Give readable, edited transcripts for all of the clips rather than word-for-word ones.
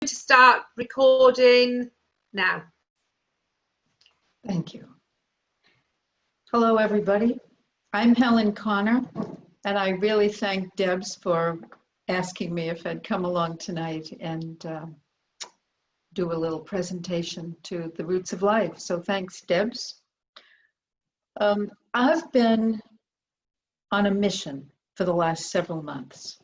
to start recording now. Thank you. Hello, everybody. I'm Helyn Connerr, and I really thank Debs for asking me if I'd come along tonight and do a little presentation to the roots of life. So thanks, Debs. I've been on a mission for the last several months.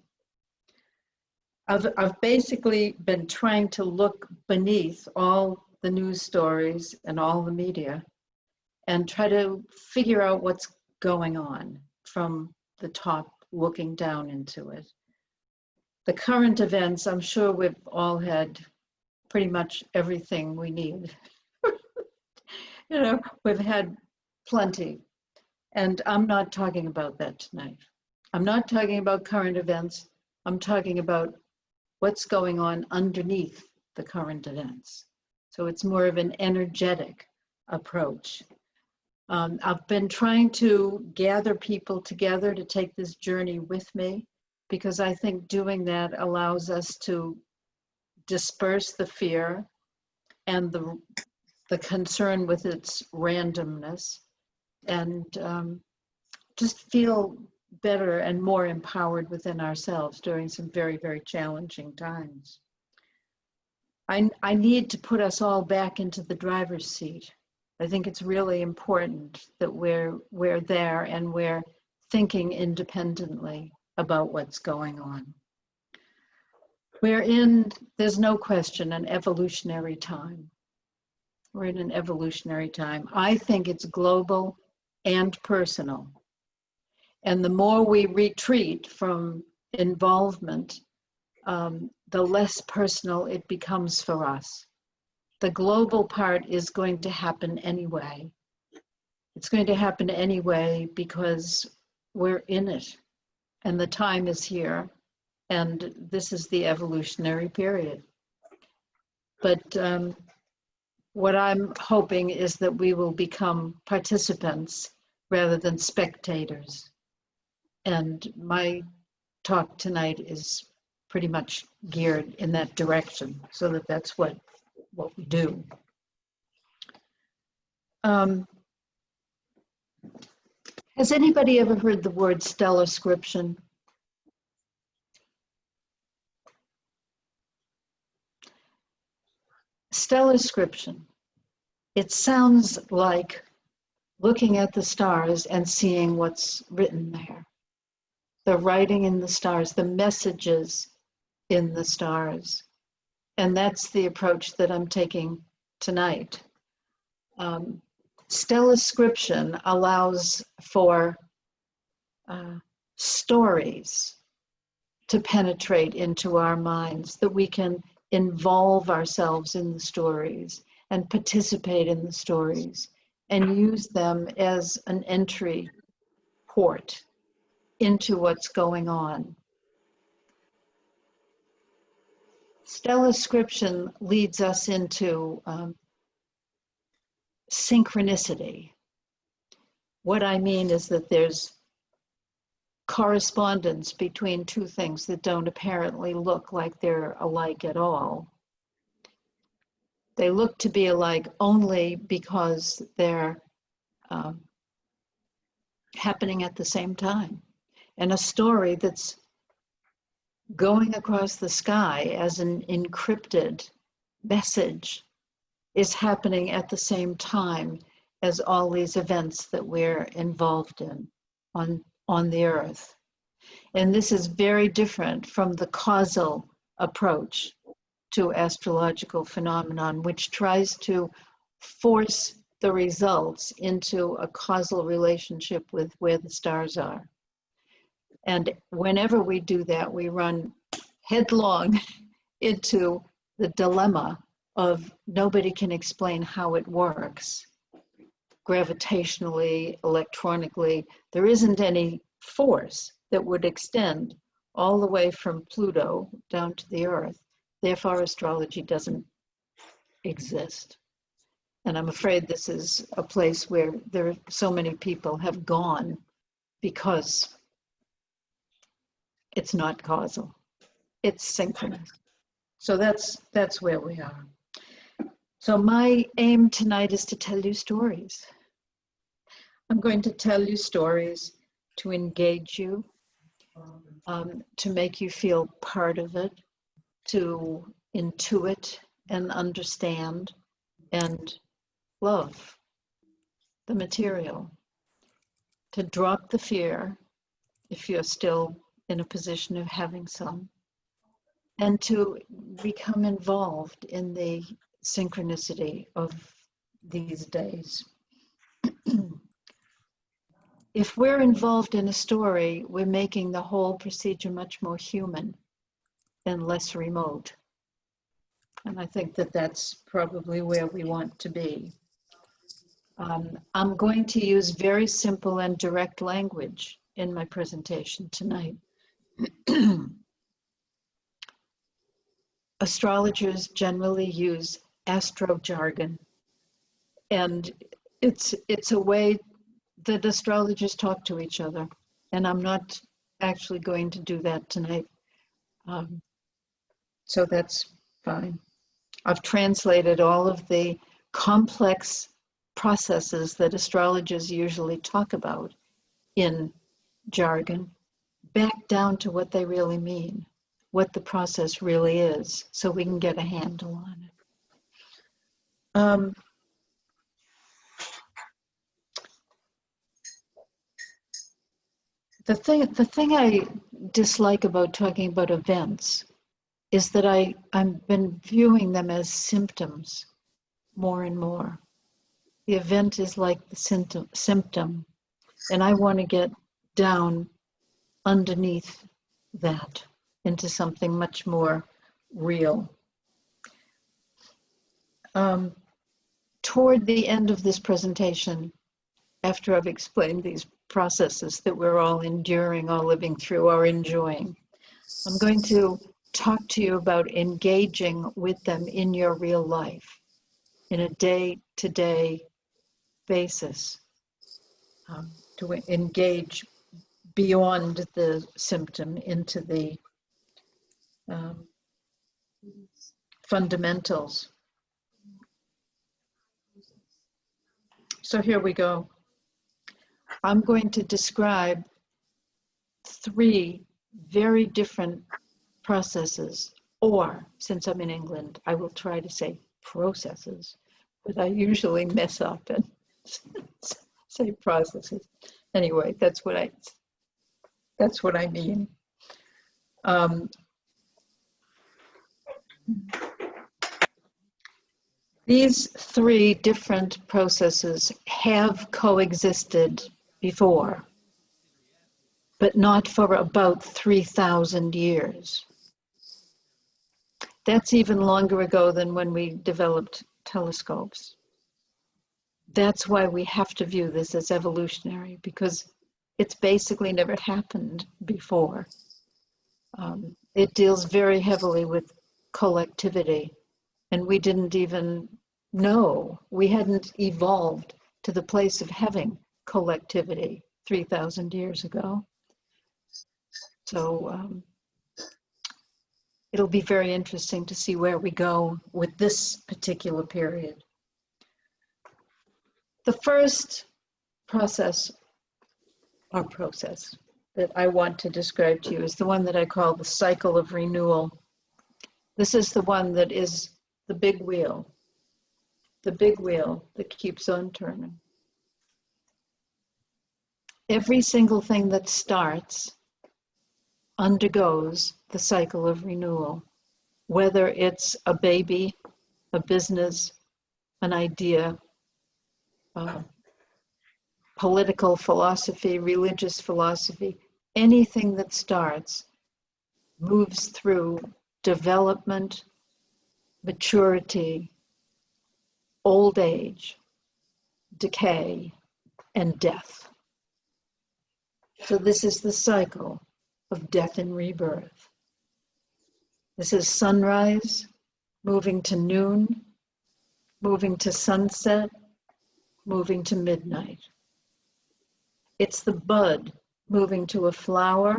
I've basically been trying to look beneath all the news stories and all the media and try to figure out what's going on from the top, looking down into it. The current events, I'm sure we've all had pretty much everything we need. You know, we've had plenty. And I'm not talking about that tonight. I'm not talking about current events. I'm talking about what's going on underneath the current events. So it's more of an energetic approach. I've been trying to gather people together to take this journey with me, because I think doing that allows us to disperse the fear and the concern with its randomness, and just feel better and more empowered within ourselves during some very, very challenging times. I need to put us all back into the driver's seat. I think it's really important that we're there and we're thinking independently about what's going on. We're in, there's no question, an evolutionary time. We're in an evolutionary time. I think it's global and personal. And the more we retreat from involvement, the less personal it becomes for us. The global part is going to happen anyway. It's going to happen anyway because we're in it, and the time is here, and this is the evolutionary period. But what I'm hoping is that we will become participants rather than spectators. And my talk tonight is pretty much geared in that direction, so that's what we do. Has anybody ever heard the word stellascription? Stellascription. It sounds like looking at the stars and seeing what's written there. The writing in the stars, the messages in the stars. And that's the approach that I'm taking tonight. Stellascription allows for stories to penetrate into our minds, that we can involve ourselves in the stories and participate in the stories and use them as an entry port into what's going on. Stellascription leads us into synchronicity. What I mean is that there's correspondence between two things that don't apparently look like they're alike at all. They look to be alike only because they're happening at the same time. And a story that's going across the sky as an encrypted message is happening at the same time as all these events that we're involved in on the earth. And this is very different from the causal approach to astrological phenomenon, which tries to force the results into a causal relationship with where the stars are. And whenever we do that, we run headlong into the dilemma of nobody can explain how it works. Gravitationally, electronically, there isn't any force that would extend all the way from Pluto down to the Earth. Therefore, astrology doesn't exist. And I'm afraid this is a place where there are so many people have gone because it's not causal, it's synchronous. So that's where we are. So my aim tonight is to tell you stories. I'm going to tell you stories to engage you, to make you feel part of it, to intuit and understand and love the material, to drop the fear if you're still in a position of having some, and to become involved in the synchronicity of these days. If we're involved in a story, we're making the whole procedure much more human and less remote. And I think that that's probably where we want to be. I'm going to use very simple and direct language in my presentation tonight. Astrologers generally use astro jargon, and it's a way that astrologers talk to each other, and I'm not actually going to do that tonight. So that's fine. I've translated all of the complex processes that astrologers usually talk about in jargon back down to what they really mean, what the process really is, so we can get a handle on it. The thing I dislike about talking about events is that I've been viewing them as symptoms more and more. The event is like the symptom, and I want to get down underneath that into something much more real. Toward the end of this presentation, after I've explained these processes that we're all enduring, or living through, or enjoying, I'm going to talk to you about engaging with them in your real life, in a day-to-day basis, to engage beyond the symptom into the fundamentals. So here we go. I'm going to describe 3 very different processes, or, since I'm in England, I will try to say processes, but I usually mess up and say processes. Anyway, that's what I mean. These 3 different processes have coexisted before, but not for about 3,000 years. That's even longer ago than when we developed telescopes. That's why we have to view this as evolutionary, because it's basically never happened before. It deals very heavily with collectivity, and we didn't even know. We hadn't evolved to the place of having collectivity 3,000 years ago. So it'll be very interesting to see where we go with this particular period. The first process that I want to describe to you is the one that I call the cycle of renewal. This is the one that is the big wheel that keeps on turning. Every single thing that starts undergoes the cycle of renewal, whether it's a baby, a business, an idea, political philosophy, religious philosophy. Anything that starts moves through development, maturity, old age, decay, and death. So this is the cycle of death and rebirth. This is sunrise, moving to noon, moving to sunset, moving to midnight. It's the bud moving to a flower,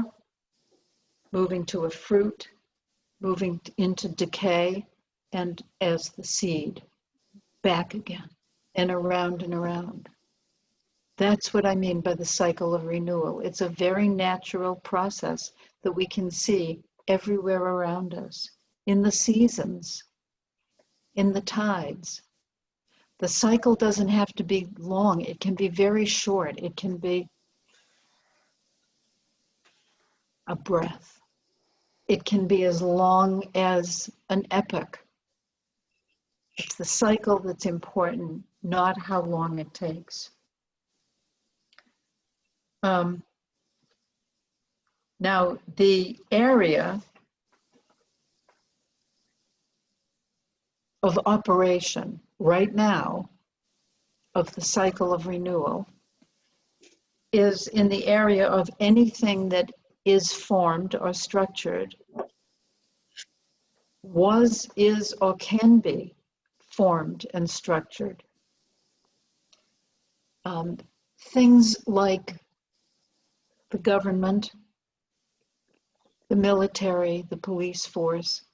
moving to a fruit, moving into decay, and as the seed, back again, and around and around. That's what I mean by the cycle of renewal. It's a very natural process that we can see everywhere around us, in the seasons, in the tides. The cycle doesn't have to be long. It can be very short. It can be a breath. It can be as long as an epoch. It's the cycle that's important, not how long it takes. Now, the area of operation right now of the cycle of renewal is in the area of anything that is formed or structured, was, is, or can be formed and structured. Things like the government, the military, the police force,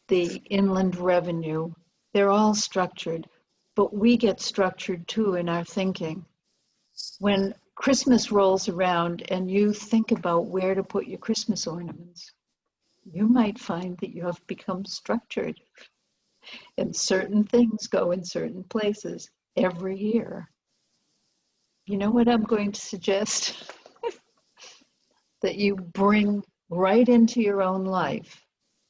the inland revenue, they're all structured, but we get structured too in our thinking. When Christmas rolls around and you think about where to put your Christmas ornaments, you might find that you have become structured, and certain things go in certain places every year. You know what I'm going to suggest? That you bring right into your own life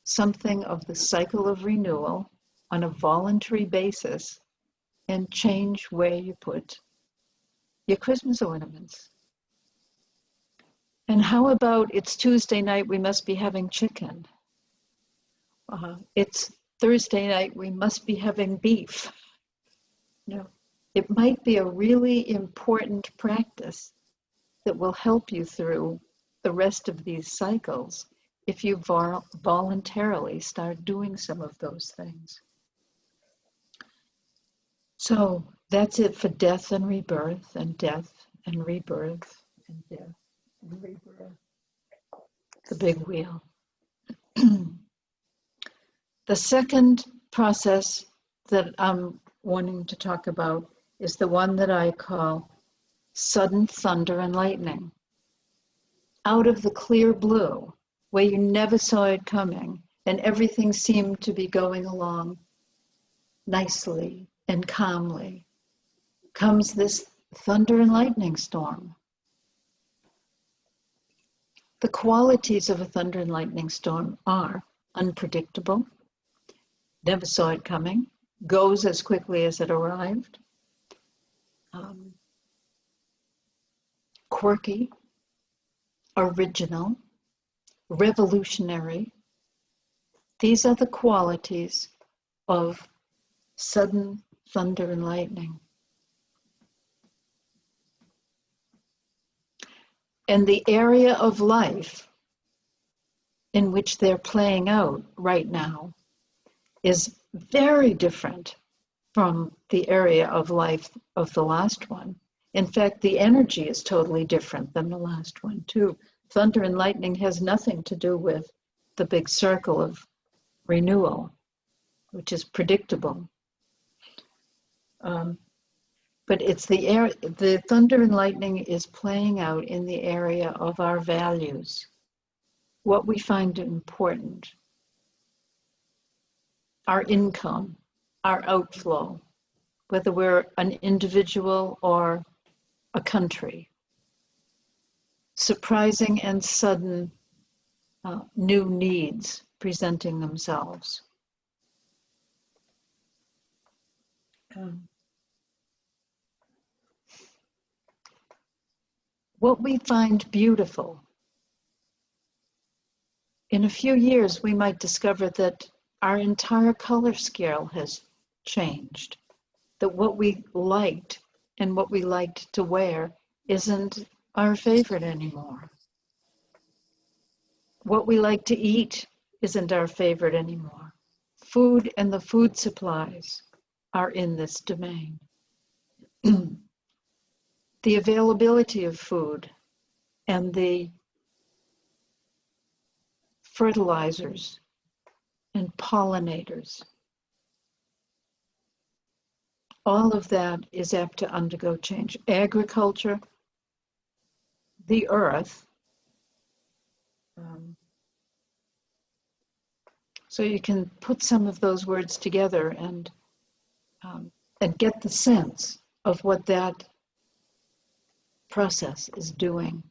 something of the cycle of renewal on a voluntary basis and change where you put your Christmas ornaments. And how about it's Tuesday night, we must be having chicken. It's Thursday night, we must be having beef. No, it might be a really important practice that will help you through the rest of these cycles if you voluntarily start doing some of those things. So that's it for death and rebirth, and death and rebirth, and death and rebirth. The big wheel. The second process that I'm wanting to talk about is the one that I call sudden thunder and lightning. Out of the clear blue, where you never saw it coming, and everything seemed to be going along nicely and calmly, comes this thunder and lightning storm. The qualities of a thunder and lightning storm are unpredictable, never saw it coming, goes as quickly as it arrived, quirky, original, revolutionary. These are the qualities of sudden thunder and lightning. And the area of life in which they're playing out right now is very different from the area of life of the last one. In fact, the energy is totally different than the last one, too. Thunder and lightning has nothing to do with the big circle of renewal, which is predictable. But it's the thunder and lightning is playing out in the area of our values, what we find important, our income, our outflow, whether we're an individual or a country. Surprising and sudden new needs presenting themselves. What we find beautiful, in a few years we might discover that our entire color scale has changed, that what we liked and what we liked to wear isn't our favorite anymore. What we like to eat isn't our favorite anymore. Food and the food supplies are in this domain. The availability of food and the fertilizers and pollinators. All of that is apt to undergo change. Agriculture, the earth. So you can put some of those words together and get the sense of what that process is doing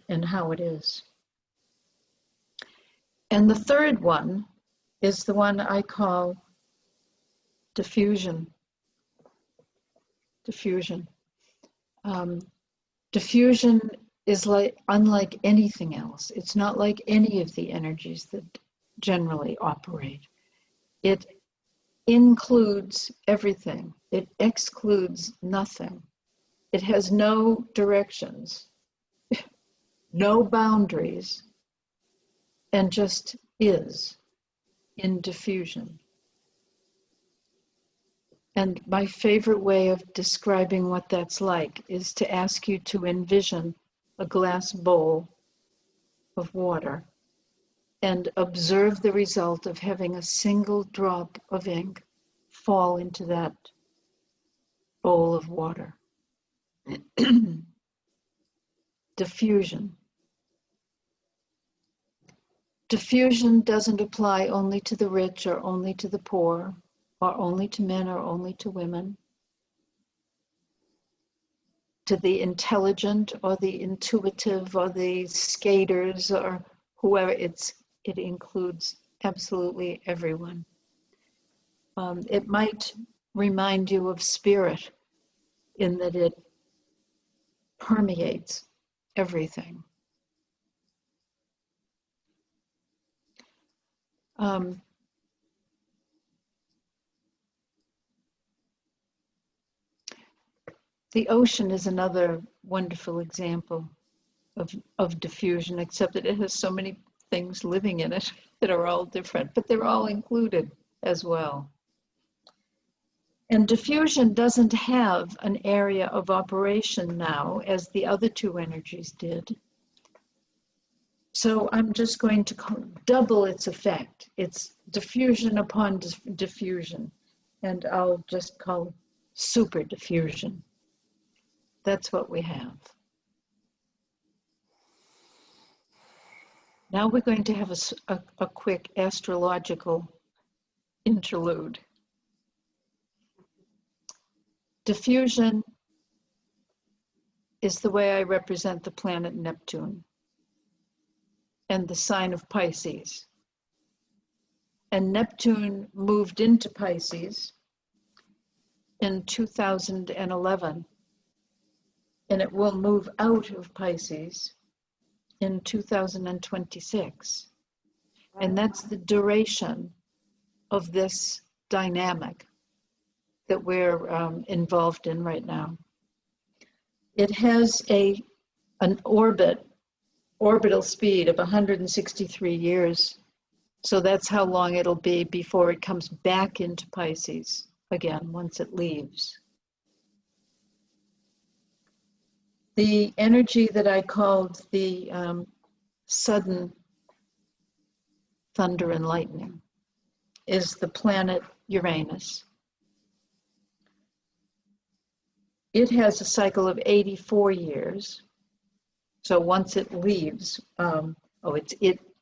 and how it is. And the third one is the one I call diffusion. Diffusion. Diffusion is unlike anything else. It's not like any of the energies that generally operate. It includes everything. It excludes nothing. It has no directions, no boundaries, and just is in diffusion. And my favorite way of describing what that's like is to ask you to envision a glass bowl of water and observe the result of having a single drop of ink fall into that bowl of water. Diffusion. Diffusion doesn't apply only to the rich or only to the poor, or only to men or only to women, to the intelligent or the intuitive or the skaters or whoever. It includes absolutely everyone. It might remind you of spirit in that it permeates everything. The ocean is another wonderful example of diffusion, except that it has so many things living in it that are all different, but they're all included as well. And diffusion doesn't have an area of operation now as the other two energies did. So I'm just going to double its effect. It's diffusion upon diffusion, and I'll just call it super diffusion. That's what we have. Now we're going to have a quick astrological interlude. Diffusion is the way I represent the planet Neptune and the sign of Pisces. And Neptune moved into Pisces in 2011. And it will move out of Pisces in 2026. And that's the duration of this dynamic that we're involved in right now. It has an orbital speed of 163 years. So that's how long it'll be before it comes back into Pisces again, once it leaves. The energy that I called the sudden thunder and lightning is the planet Uranus. It has a cycle of 84 years. So once it leaves, the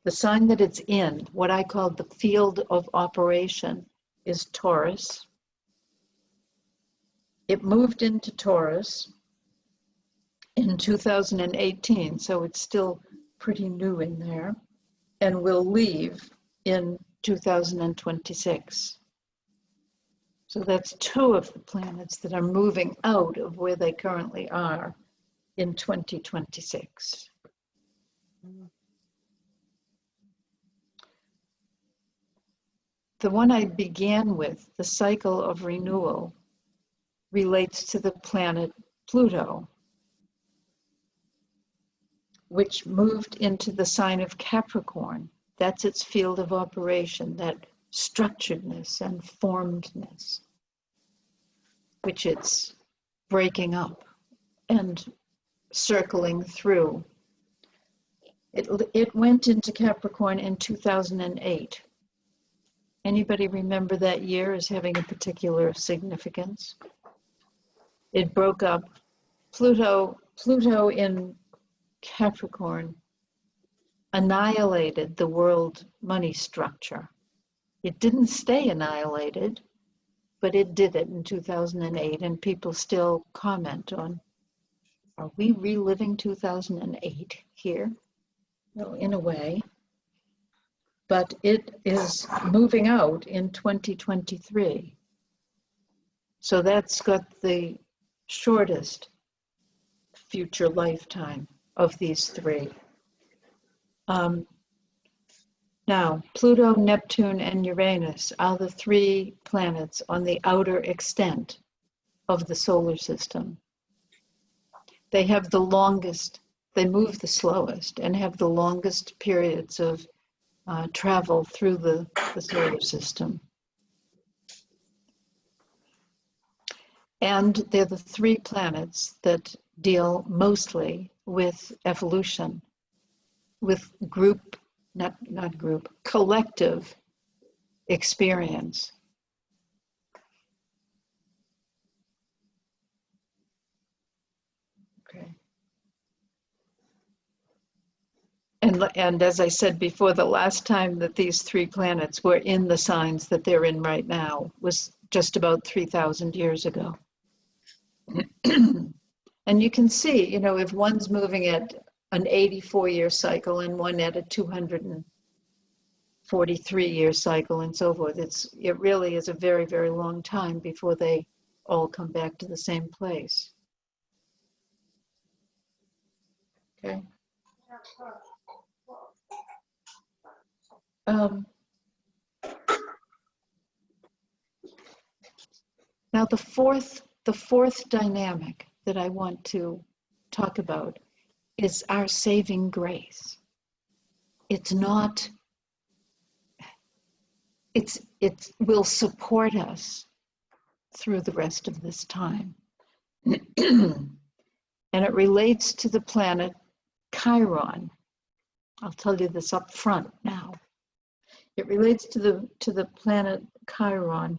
sign that it's in, what I call the field of operation, is Taurus. It moved into Taurus in 2018, so it's still pretty new in there, and will leave in 2026. So that's two of the planets that are moving out of where they currently are in 2026. The one I began with, the cycle of renewal, relates to the planet Pluto, which moved into the sign of Capricorn. That's its field of operation, that structuredness and formedness, which it's breaking up and circling through. It went into Capricorn in 2008. Anybody remember that year as having a particular significance? It broke up Pluto in Capricorn annihilated the world money structure. It didn't stay annihilated, but it did it in 2008, and people still comment on, are we reliving 2008 here? Well, in a way, but it is moving out in 2023. So that's got the shortest future lifetime of these three. Now, Pluto, Neptune, and Uranus are the three planets on the outer extent of the solar system. They have the longest, they move the slowest, and have the longest periods of travel through the solar system. And they're the three planets that deal mostly with evolution, with group, not group, collective experience. Okay. And as I said before, the last time that these three planets were in the signs that they're in right now was just about 3,000 years ago. And you can see, you know, if one's moving at an 84-year cycle and one at a 243-year cycle and so forth, it really is a very, very long time before they all come back to the same place. Okay. Now the fourth dynamic that I want to talk about is our saving grace. It will support us through the rest of this time. And it relates to the planet Chiron. I'll tell you this up front now. It relates to the planet Chiron.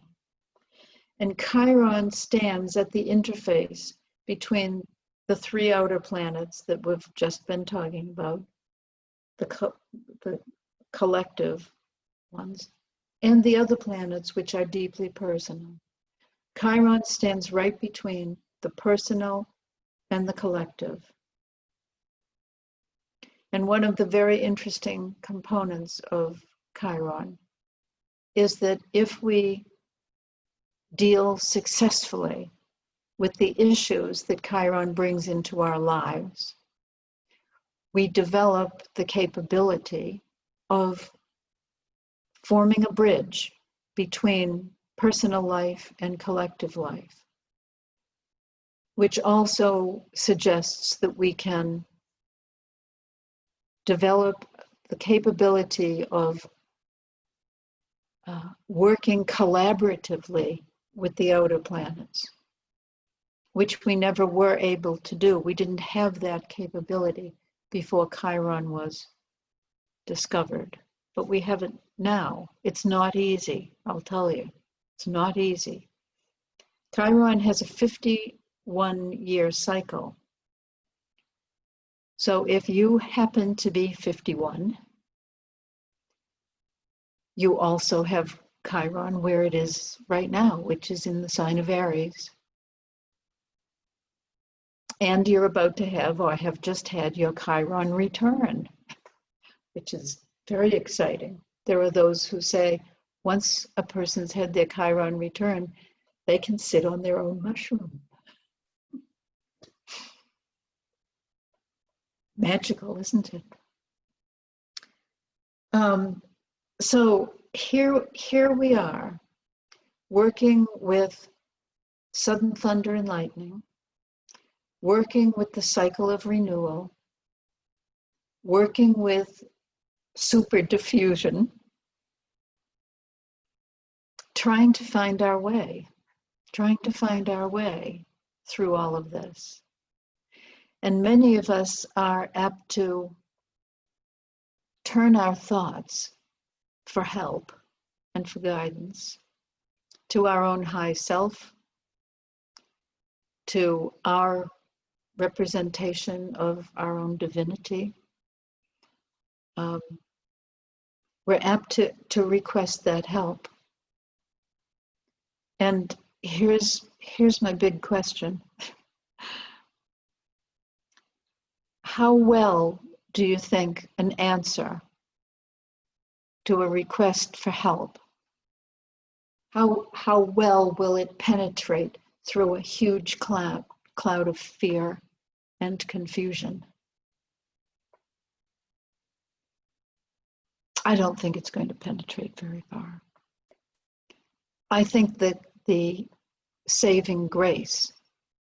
And Chiron stands at the interface between the three outer planets that we've just been talking about, the collective ones, and the other planets which are deeply personal. Chiron stands right between the personal and the collective. And one of the very interesting components of Chiron is that if we deal successfully with the issues that Chiron brings into our lives, we develop the capability of forming a bridge between personal life and collective life, which also suggests that we can develop the capability of working collaboratively with the outer planets, which we never were able to do. We didn't have that capability before Chiron was discovered, but we have it now. It's not easy, I'll tell you. It's not easy. Chiron has a 51-year cycle. So if you happen to be 51, you also have Chiron where it is right now, which is in the sign of Aries. And you're about to have, or have just had, your Chiron return, which is very exciting. There are those who say once a person's had their Chiron return, they can sit on their own mushroom. Magical, isn't it? So here we are, working with sudden thunder and lightning, working with the cycle of renewal, working with super diffusion, trying to find our way through all of this. And many of us are apt to turn our thoughts for help and for guidance to our own high self, to our representation of our own divinity. We're apt to request that help. And here's my big question. How well do you think an answer to a request for help, how well will it penetrate through a huge cloud of fear and confusion? I don't think it's going to penetrate very far. I think that the saving grace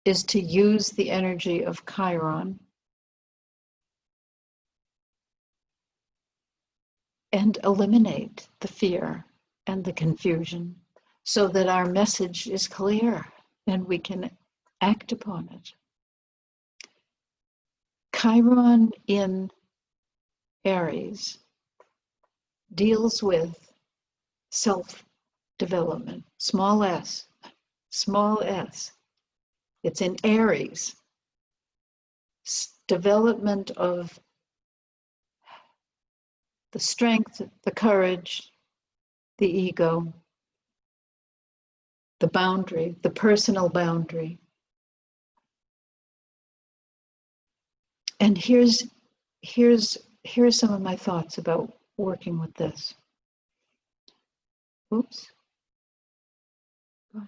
is to use the energy of Chiron and eliminate the fear and the confusion so that our message is clear and we can act upon it. Chiron in Aries deals with self-development, small s. It's in Aries. Development of the strength, the courage, the ego, the boundary, the personal boundary. And here's some of my thoughts about working with this. Oops. Gosh.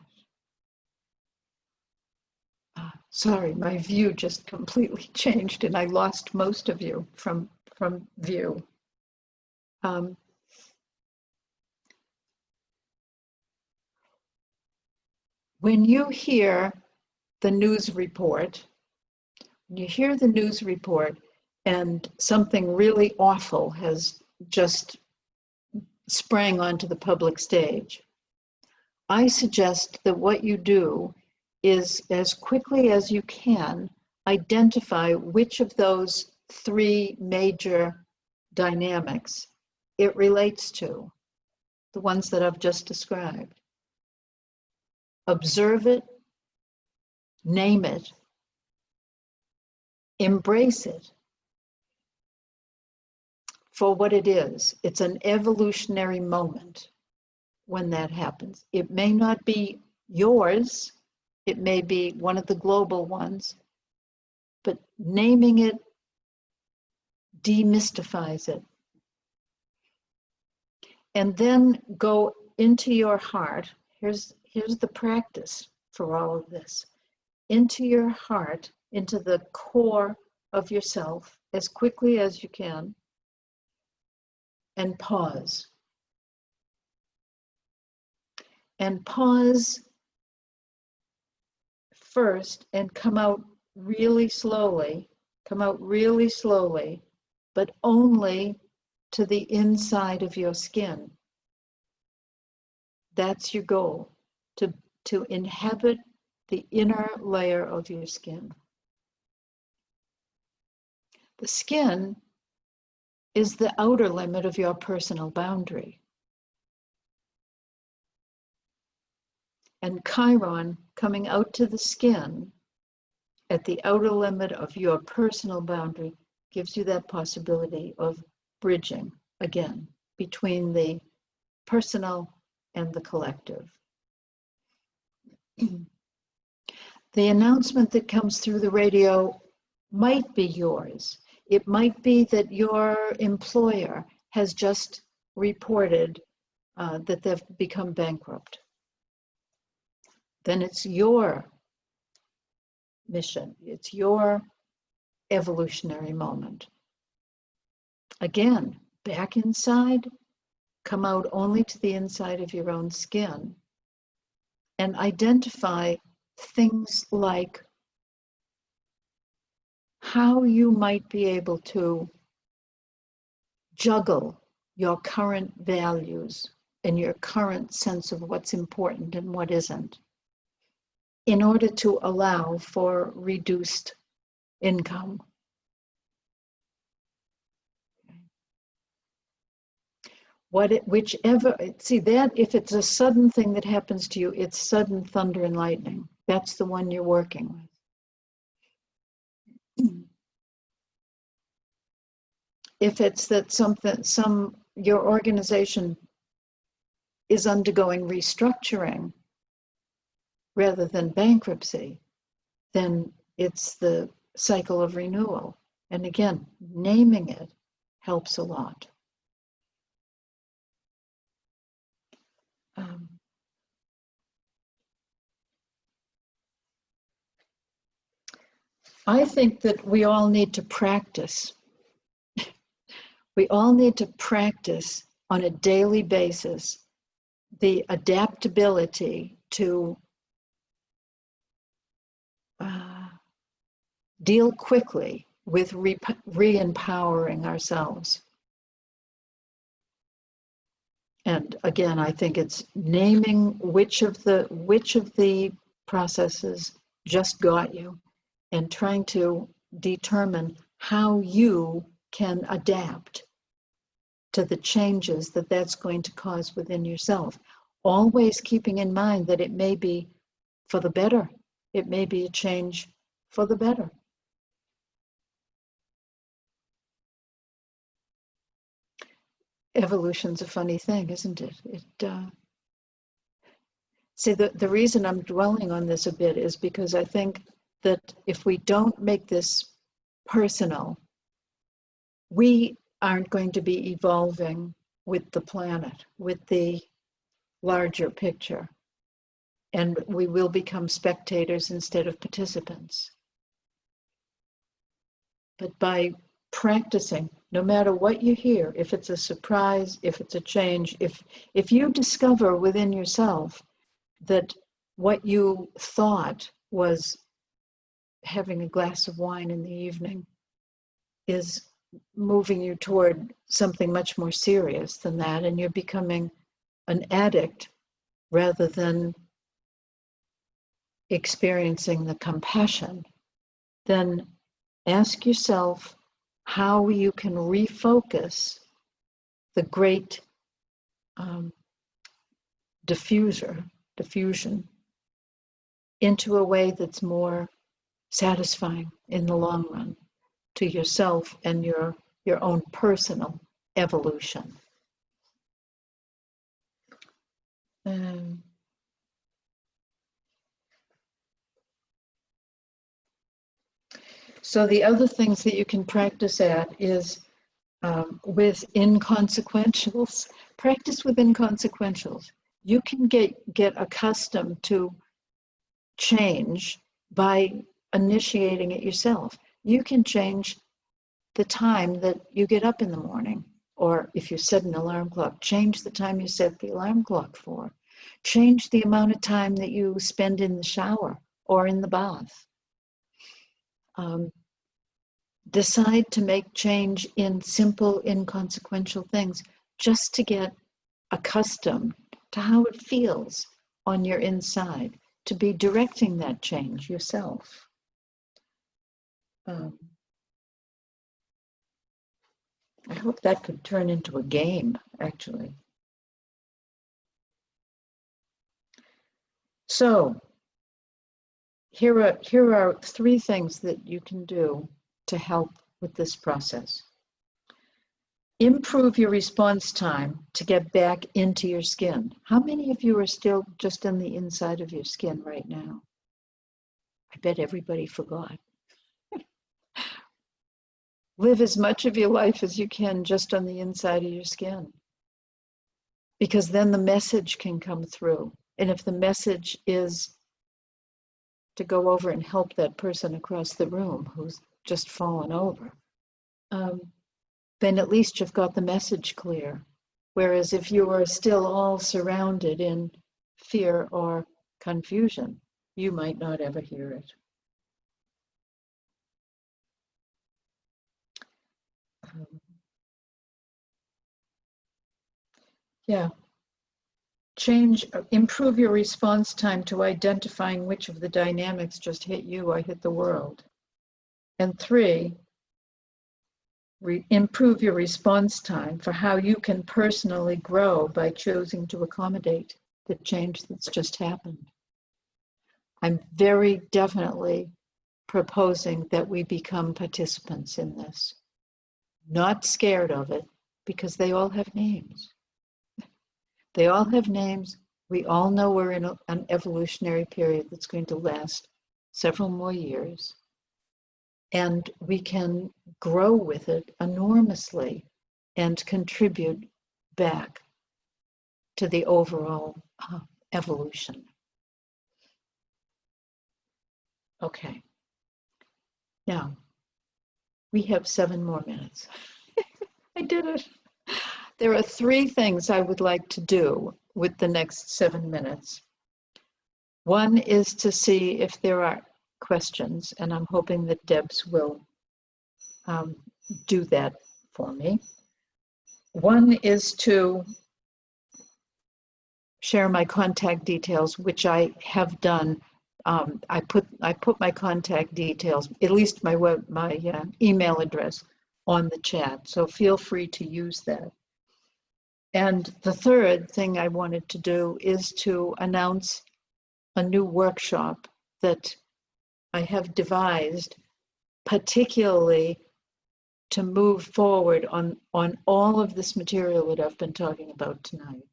Sorry, my view just completely changed and I lost most of you from view. When you hear the news report, and something really awful has just sprang onto the public stage, I suggest that what you do is, as quickly as you can, identify which of those three major dynamics it relates to, the ones that I've just described. Observe it, name it, embrace it for what it is. It's an evolutionary moment when that happens. It may not be yours, it may be one of the global ones, but naming it demystifies it. And then go into your heart. Here's the practice for all of this. Into your heart, into the core of yourself as quickly as you can, and pause. And pause first and come out really slowly, but only to the inside of your skin. That's your goal, to inhabit the inner layer of your skin. The skin is the outer limit of your personal boundary. And Chiron coming out to the skin at the outer limit of your personal boundary gives you that possibility of bridging again between the personal and the collective. The announcement that comes through the radio might be yours. It might be that your employer has just reported that they've become bankrupt. Then it's your mission. It's your evolutionary moment. Again, back inside, come out only to the inside of your own skin and identify things like how you might be able to juggle your current values and your current sense of what's important and what isn't in order to allow for reduced income. whichever, see that if it's a sudden thing that happens to you, it's sudden thunder and lightning. That's the one you're working with. If it's that your organization is undergoing restructuring rather than bankruptcy, then it's the cycle of renewal. And again, naming it helps a lot. I think that we all need to practice. We all need to practice on a daily basis the adaptability to deal quickly with re-empowering ourselves. And again, I think it's naming which of the processes just got you and trying to determine how you can adapt to the changes that that's going to cause within yourself. Always keeping in mind that it may be for the better. It may be a change for the better. Evolution's a funny thing, isn't it? See, the reason I'm dwelling on this a bit is because I think that if we don't make this personal, we aren't going to be evolving with the planet, with the larger picture. And we will become spectators instead of participants. But by practicing, no matter what you hear, if it's a surprise, if it's a change, if you discover within yourself that what you thought was having a glass of wine in the evening is moving you toward something much more serious than that, and you're becoming an addict rather than experiencing the compassion, then ask yourself how you can refocus the great diffusion into a way that's more satisfying in the long run to yourself and your own personal evolution. So the other things that you can practice at is with inconsequentials. Practice with inconsequentials. You can get accustomed to change by initiating it yourself. You can change the time that you get up in the morning, or if you set an alarm clock, change the time you set the alarm clock for. Change the amount of time that you spend in the shower or in the bath. Decide to make change in simple, inconsequential things just to get accustomed to how it feels on your inside, to be directing that change yourself. I hope that could turn into a game, actually. So, here are 3 things that you can do to help with this process. Improve your response time to get back into your skin. How many of you are still just on the inside of your skin right now? I bet everybody forgot. Live as much of your life as you can just on the inside of your skin. Because then the message can come through. And if the message is to go over and help that person across the room who's just fallen over, then at least you've got the message clear. Whereas if you are still all surrounded in fear or confusion, you might not ever hear it. Improve your response time to identifying which of the dynamics just hit you or hit the world. And 3, improve your response time for how you can personally grow by choosing to accommodate the change that's just happened. I'm very definitely proposing that we become participants in this, not scared of it, because they all have names. They all have names. We all know we're in an evolutionary period that's going to last several more years. And we can grow with it enormously and contribute back to the overall evolution. Okay. Now, we have 7 more minutes. I did it. There are 3 things I would like to do with the next 7 minutes. One is to see if there are questions, and I'm hoping that Debs will do that for me. One is to share my contact details, which I have done. I put my contact details, at least my email address, on the chat. So feel free to use that. And the third thing I wanted to do is to announce a new workshop that I have devised, particularly to move forward on all of this material that I've been talking about tonight.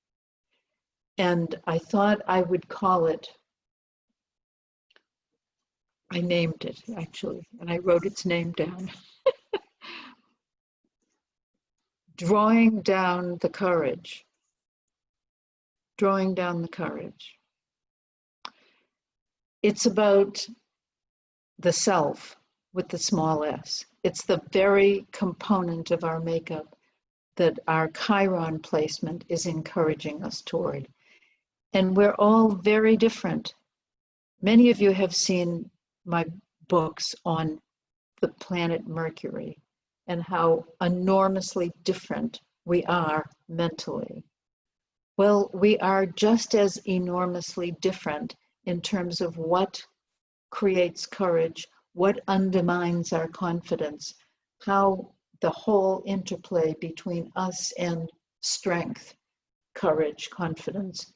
And I thought I would call it, I named it actually, and I wrote its name down. Drawing down the courage. Drawing down the courage. It's about the self with the small s. It's the very component of our makeup that our Chiron placement is encouraging us toward. And we're all very different. Many of you have seen my books on the planet Mercury and how enormously different we are mentally. Well, we are just as enormously different in terms of what creates courage, what undermines our confidence, how the whole interplay between us and strength, courage, confidence,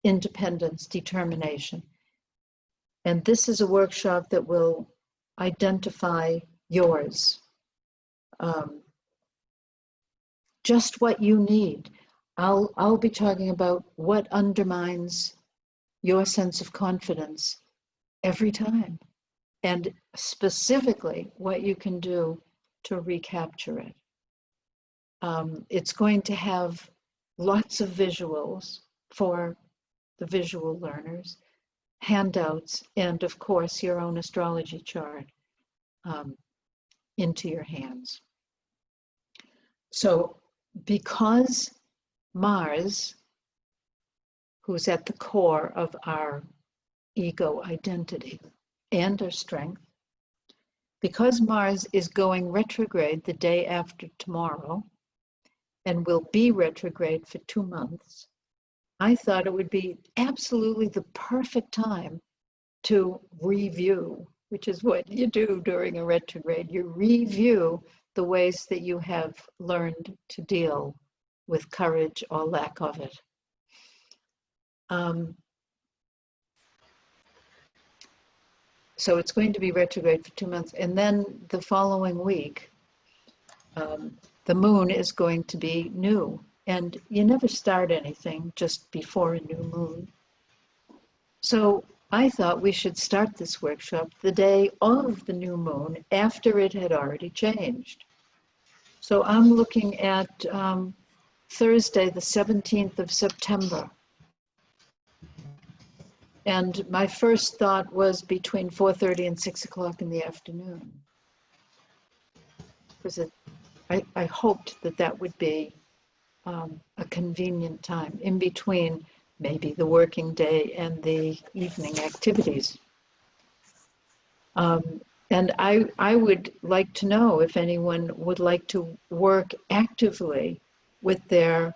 independence, determination. And this is a workshop that will identify yours. Just what you need. I'll be talking about what undermines your sense of confidence every time, and specifically what you can do to recapture it. It's going to have lots of visuals for the visual learners, handouts, and of course your own astrology chart into your hands. So because Mars, who's at the core of our ego identity and our strength, because Mars is going retrograde the day after tomorrow and will be retrograde for 2 months, I thought it would be absolutely the perfect time to review, which is what you do during a retrograde. You review the ways that you have learned to deal with courage or lack of it. So it's going to be retrograde for 2 months. And then the following week, the moon is going to be new. And you never start anything just before a new moon. So I thought we should start this workshop the day of the new moon, after it had already changed. So I'm looking at Thursday, the 17th of September. And my first thought was between 4:30 and 6 o'clock in the afternoon. Because I hoped that that would be a convenient time in between maybe the working day and the evening activities. And I would like to know if anyone would like to work actively with their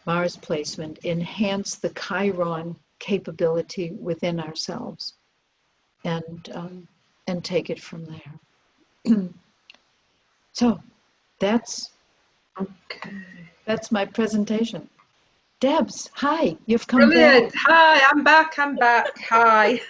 Mars placement, enhance the Chiron capability within ourselves, and take it from there. So That's Okay. that's my presentation. Debs, hi, you've come Brilliant. back. Hi, I'm back. Hi.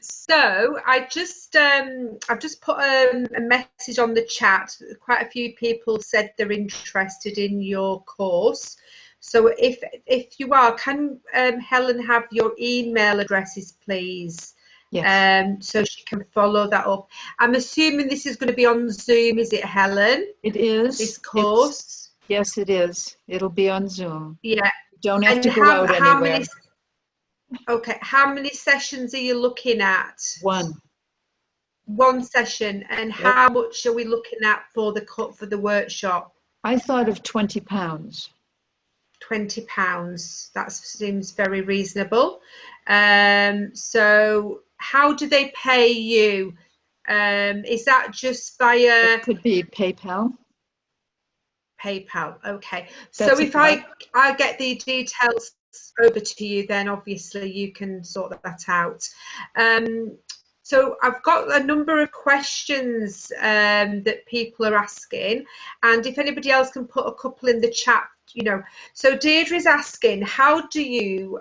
So I've just put a message on the chat. Quite a few people said they're interested in your course. So if you are, can Helen have your email addresses, please? Yes. So she can follow that up. I'm assuming this is going to be on Zoom, is it, Helen? It is. This course? Yes, it is. It'll be on Zoom. Yeah. You don't have And to go out how anywhere. many? Okay, how many sessions are you looking at? One session. And Yep. how much are we looking at for the workshop? I thought of £20. £20. That seems very reasonable. So how do they pay you? Is that just via It could be PayPal. PayPal? Okay. That's So if about. I get the details over to you, then obviously you can sort that out. So I've got a number of questions that people are asking, and if anybody else can put a couple in the chat, you know. So Deirdre's asking, how do you?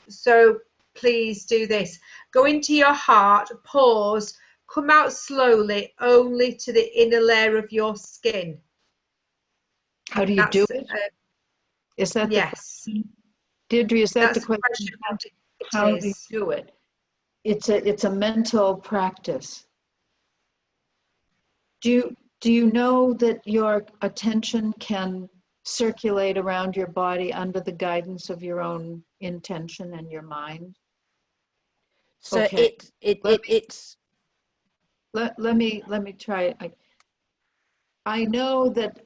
So please do this. Go into your heart, pause, come out slowly, only to the inner layer of your skin. How do you do it? Is that yes. the question? Deirdre, is that That's the question? How do you do it? It's a mental practice. Do you know that your attention can circulate around your body under the guidance of your own intention and your mind? So okay. it's. Let me try. I know that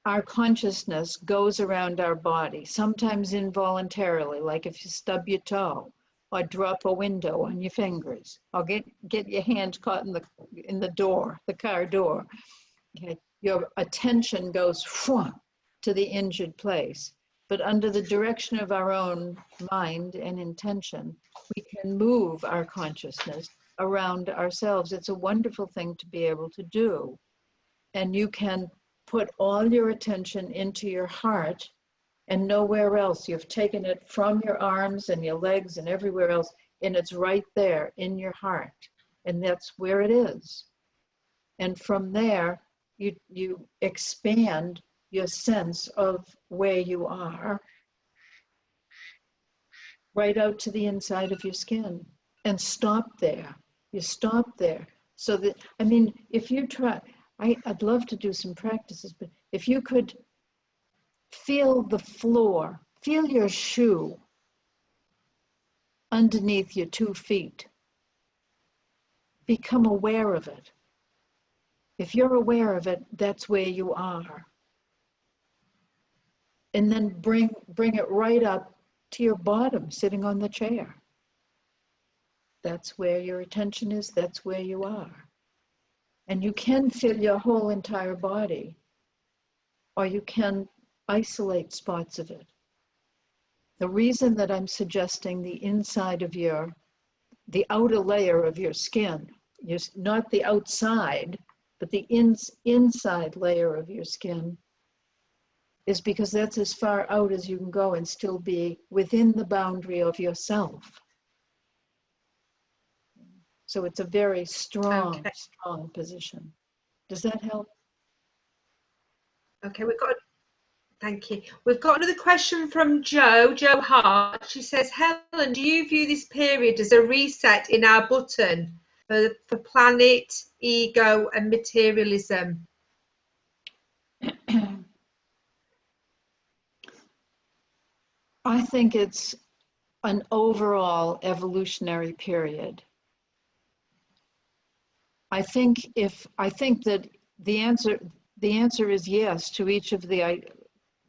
our consciousness goes around our body, sometimes involuntarily, like if you stub your toe or drop a window on your fingers or get your hand caught in the door, the car door. Okay, your attention goes to the injured place. But under the direction of our own mind and intention, we can move our consciousness around ourselves. It's a wonderful thing to be able to do. And you can put all your attention into your heart and nowhere else. You've taken it from your arms and your legs and everywhere else, and it's right there in your heart. And that's where it is. And from there, you expand your sense of where you are right out to the inside of your skin and stop there. You stop there. So that, I mean, if you try, I'd love to do some practices, but if you could feel the floor, feel your shoe underneath your 2 feet, become aware of it. If you're aware of it, that's where you are. And then bring it right up to your bottom, sitting on the chair. That's where your attention is, that's where you are. And you can feel your whole entire body, or you can isolate spots of it. The reason that I'm suggesting the inside of the outer layer of your skin, not the outside, but the inside layer of your skin, is because that's as far out as you can go and still be within the boundary of yourself. So it's a very strong, strong position. Does that help? Okay, thank you. We've got another question from Jo Hart. She says, Helen, do you view this period as a reset in our button for planet, ego, and materialism? I think it's an overall evolutionary period. I think that the answer is yes to each of the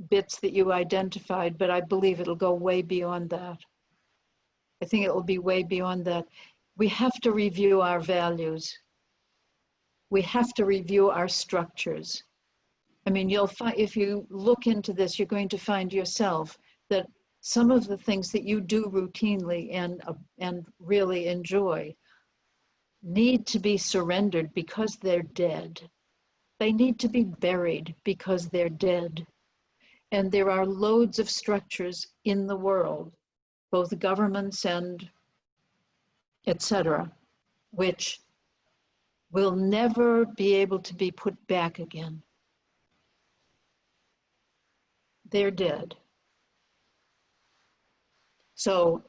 bits that you identified, but I believe it'll go way beyond that. I think it will be way beyond that. We have to review our values. We have to review our structures. I mean, you'll find, if you look into this, you're going to find yourself that some of the things that you do routinely and really enjoy need to be surrendered because they're dead. they need to be buried because they're dead. And there are loads of structures in the world, both governments and etc., which will never be able to be put back again. They're dead. So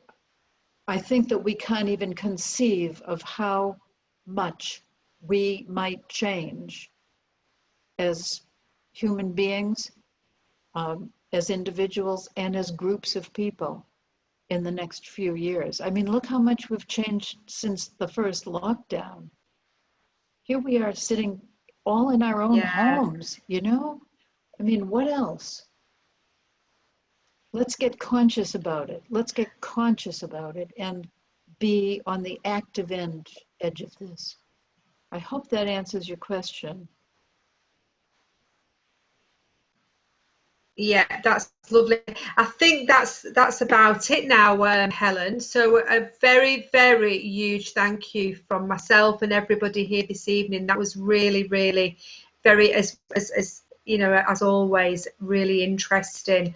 I think that we can't even conceive of how much we might change as human beings, as individuals, and as groups of people in the next few years. I mean, look how much we've changed since the first lockdown. Here we are sitting all in our own homes, you know? I mean, what else? Let's get conscious about it. Let's get conscious about it and be on the active edge of this. I hope that answers your question. Yeah, that's lovely. I think that's about it now, Helen. So a very, very huge thank you from myself and everybody here this evening. That was really, really very, as you know, as always, really interesting.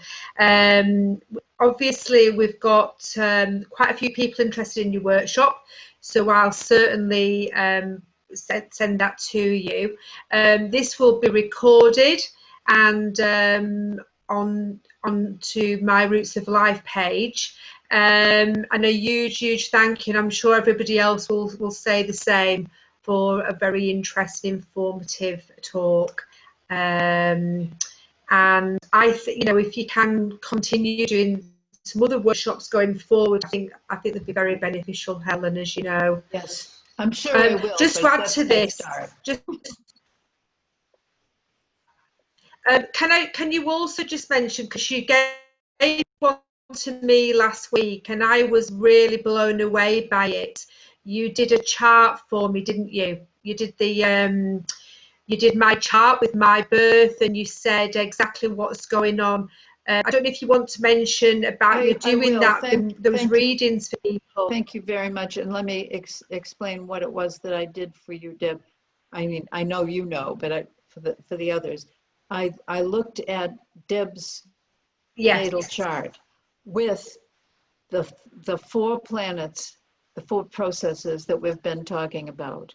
Obviously, we've got quite a few people interested in your workshop, so I'll certainly send that to you. This will be recorded and on to my Roots of Life page, and a huge thank you, and I'm sure everybody else will say the same, for a very interesting, informative talk. And I think, you know, if you can continue doing some other workshops going forward, I think they'd be very beneficial, Helen, as you know. Yes, I'm sure I will. Just to add to this, can you also just mention, because you gave one to me last week and I was really blown away by it. You did a chart for me, didn't you? You did the you did my chart with my birth, and you said exactly what's going on. I don't know if you want to mention about you doing that, those readings for people. Thank you very much. And let me explain what it was that I did for you, Deb. I mean, I know you know, but for the others, I looked at Deb's natal chart with the 4 planets, the 4 processes that we've been talking about,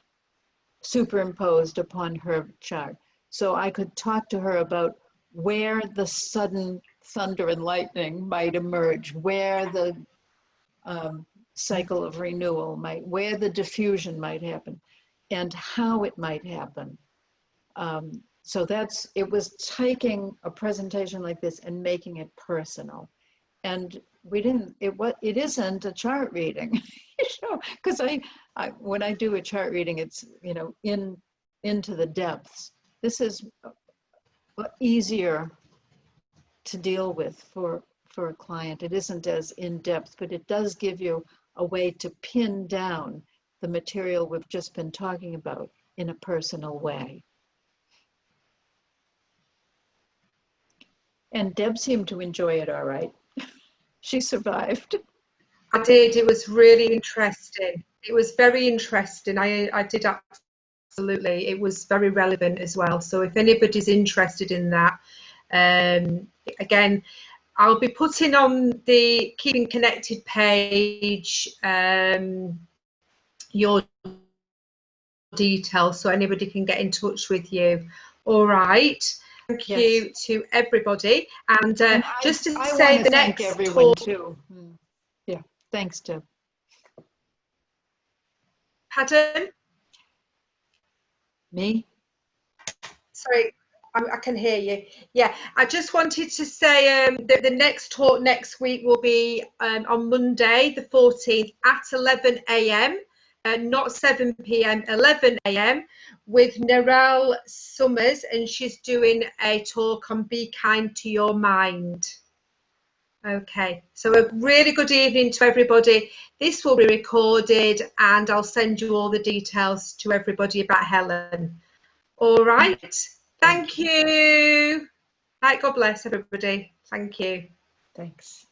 superimposed upon her chart. So I could talk to her about where the sudden thunder and lightning might emerge, where the cycle of renewal where the diffusion might happen, and how it might happen. So it was taking a presentation like this and making it personal. And it isn't a chart reading, you know, because when I do a chart reading, it's, you know, into the depths. This is easier to deal with for a client. It isn't as in depth, but it does give you a way to pin down the material we've just been talking about in a personal way. And Deb seemed to enjoy it all right. She survived. I did. It was really interesting. It was very interesting. I did absolutely. It was very relevant as well. So if anybody's interested in that, again, I'll be putting on the Keeping Connected page your details so anybody can get in touch with you. All right. Thank you to everybody. And just to say, the next everyone too. Yeah. Thanks, Deb. Pardon? Me? Sorry, I can hear you. Yeah, I just wanted to say that the next talk next week will be on Monday, the 14th at 11 a.m. Not 7 p.m., 11 a.m. with Narelle Summers, and she's doing a talk on Be Kind to Your Mind. Okay, so a really good evening to everybody. This will be recorded and I'll send you all the details to everybody about Helen. All right, thank you. Right, God bless everybody. Thank you. Thanks.